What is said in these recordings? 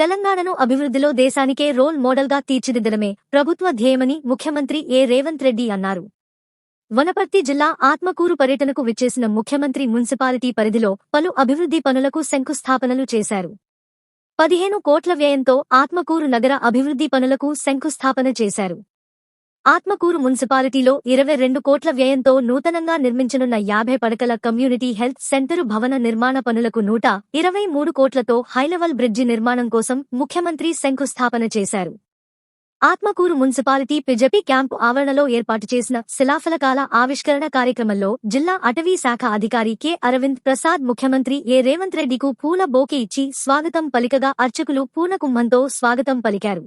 తెలంగాణను అభివృద్ధిలో దేశానికే రోల్ మోడల్గా తీర్చిదిద్దడమే ప్రభుత్వ ధ్యేయమని ముఖ్యమంత్రి రేవంత్ రెడ్డి అన్నారు. వనపర్తి జిల్లా ఆత్మకూరు పర్యటనకు విచ్చేసిన ముఖ్యమంత్రి మున్సిపాలిటీ పరిధిలో పలు అభివృద్ధి పనులకు శంకుస్థాపనలు చేశారు. 15 కోట్ల వ్యయంతో ఆత్మకూరు నగర అభివృద్ధి పనులకు శంకుస్థాపన చేశారు. ఆత్మకూరు మున్సిపాలిటీలో 22 కోట్ల వ్యయంతో నూతనంగా నిర్మించనున్న 50 పడకల కమ్యూనిటీ హెల్త్ సెంటరు భవన నిర్మాణ పనులకు 123 కోట్లతో హైలెవల్ బ్రిడ్జి నిర్మాణం కోసం ముఖ్యమంత్రి శంకుస్థాపన చేశారు. ఆత్మకూరు మున్సిపాలిటీ పిజపి క్యాంపు ఆవరణలో ఏర్పాటు చేసిన శిలాఫలకాల ఆవిష్కరణ కార్యక్రమంలో జిల్లా అటవీ శాఖ అధికారి కె అరవింద్ ప్రసాద్ ముఖ్యమంత్రి రేవంత్ రెడ్డికు పూల బోకే ఇచ్చి స్వాగతం పలికగా అర్చకులు పూర్ణకుంభంతో స్వాగతం పలికారు.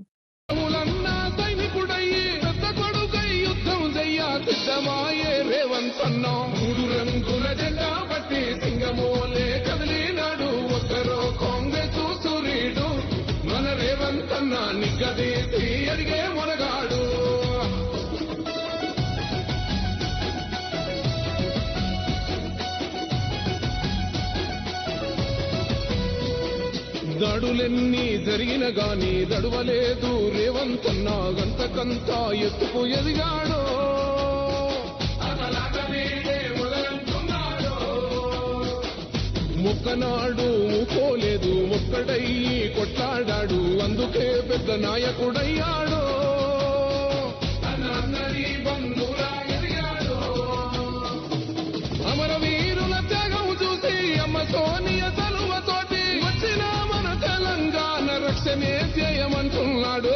దాడులెన్ని జరిగిన గాని దడువలేదు రేవంతన్న గంతకంతా ఎత్తుకు ఎదిగాడో మొక్కనాడు ముక్కోలేదు ఒక్కడయ్యి కొట్లాడాడు అందుకే పెద్ద నాయకుడయ్యాడో అమరవీరుల త్యాగం చూసి అమ్మ సోనియ తలువతోటి వచ్చిన మన తెలంగాణ రక్షణే ధ్యేయమంటున్నాడు.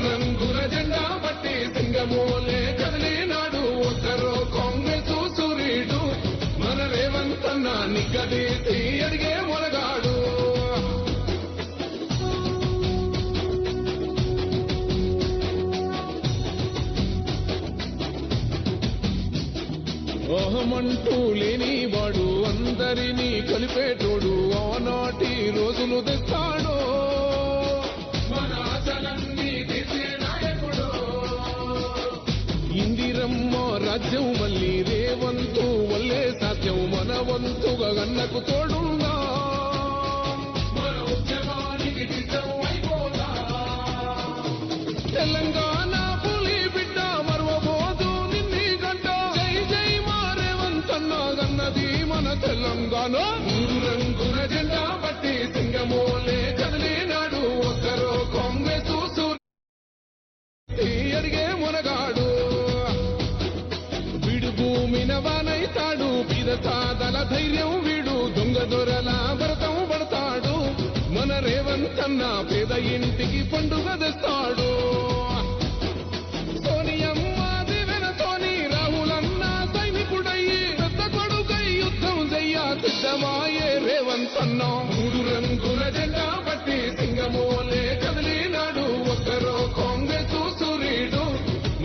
రంగుల జెండా పట్టి సింగమోలే కదిలినాడు ఒక్కరో కాంగ్రెస్ సూర్యుడు మన రేవంతన్న నిగ్గదీసి అడిగే మొలగాడు. ఓహమంటూ లేనివాడు అందరినీ కలిపేటోడు ఆనాటి రోజులు తెస్తాడో మన ఆశలన్నీ తీసే నాయకుడు. ఇందిరమ్మ రాజ్యం మళ్ళీ రేవంతు వల్లే సాధ్యం మన వంతుగా గన్నకు తోడుందా మన ఉద్యమానికి సిద్ధం అయిపోదా. తెలంగాణ పులి బిడ్డ మరవబోదు నిన్ని గంట జై జై మా రేవంతన్న గన్నది మన తెలంగాణ. రంగుల జెండా పట్టి సింగమోలే కదిలినాడు ఒక్కరో కాంగ్రెస్ అడిగే మునగాడు. వీడు భూమిన వానైతాడు పీద సాదల ధైర్యం వీడు దొంగ దొరల భరతం పడతాడు మన రేవంతన్న పేద ఇంటికి పండుగ తెస్తాడు. సోనియమ్మ దివెనతోని రాహులన్న సైనికుడయ్యి పెద్ద కొడుకై యుద్ధం చెయ్య సిద్ధమాయే రేవంతన్న. 3 రంగుల జెండా పట్టి సింగమోలే కదిలినాడు ఒక్కరో కాంగ్రెస్ సూర్యుడు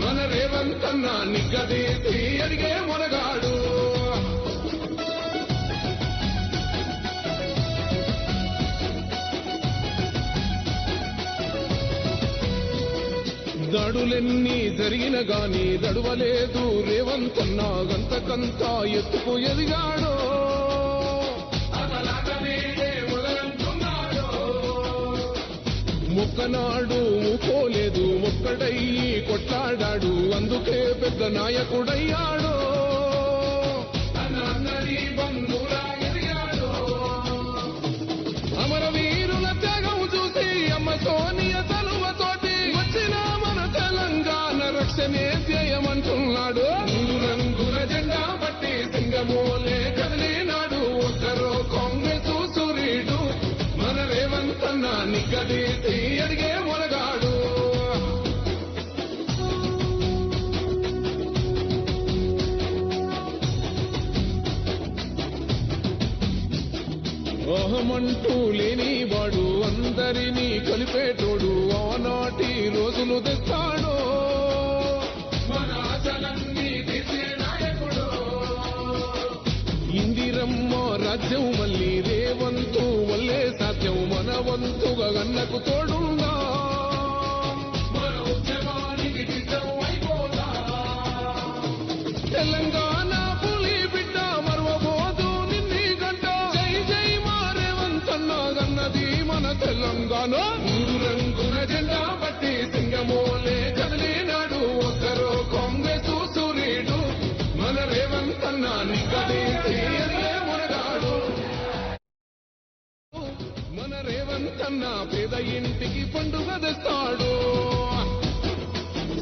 మన రేవంతన్న నిగ్గదీసి అడిగే మొనగాడు. దాడులెన్ని జరిగిన గాని దడువలేదు రేవంతన్న గంతకంతా ఎత్తుకు ఎదిగాడో మొక్కనాడు ముక్కోలేదు ఒక్కడయ్యి కొట్లాడాడు అందుకే పెద్ద నాయకుడయ్యాడో అమరవీరుల త్యాగం చూసి అమ్మ సోనియ తలువతోటి వచ్చిన మన తెలంగాణ రక్షణే ధ్యేయమంటున్నాడు. రంగుల జెండా పట్టి సింగమోలే కదిలినాడు ఒక్కరో కాంగ్రెస్ సూర్యుడు మన రేవంతన్న నిగ్గదీసి అడిగే మొలగాడు. ఓహమంటూ లేనివాడు అందరినీ కలిపేటోడు ఆనాటి రోజులు తెస్తాడో మన ఆశలన్నీ తీసే నాయకుడు. ఇందిరమ్మ రాజ్యం మళ్ళీ రేవంతు వల్లే సాధ్యం మన వంతుగా గన్నకు తోడుందా మన ఉద్యమానికి సిద్ధం అయిపోదా. తెలంగాణ పులి బిడ్డ మరవబోదు నిన్ని గంట జై జై మా రేవంతన్న గన్నది మన తెలంగాణ. మన రేవంతన్న పేద ఇంటికి పండుగ తెస్తాడు.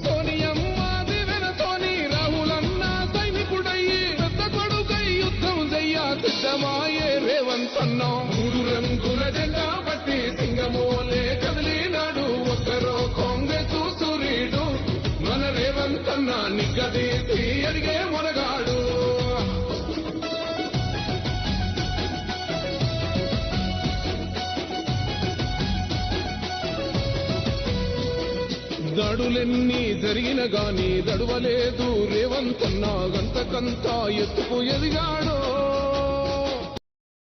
సోనియమ్మ దివెనతోని రాహులన్న సైనికుడయ్యి పెద్ద కొడుకై యుద్ధం చెయ్య సిద్ధమాయే రేవంతన్న. 3 రంగుల జెండా పట్టి సింగమోలే కదిలినాడు ఒక్కరో కాంగ్రెస్ సూర్యుడు. మన రేవంతన్న నిగ్గదీసి అడిగే మొనగాడు. దాడులెన్ని జరిగిన గాని దడువలేదు రేవంతన్న గంతకంతా ఎత్తుకు ఎదిగాడు.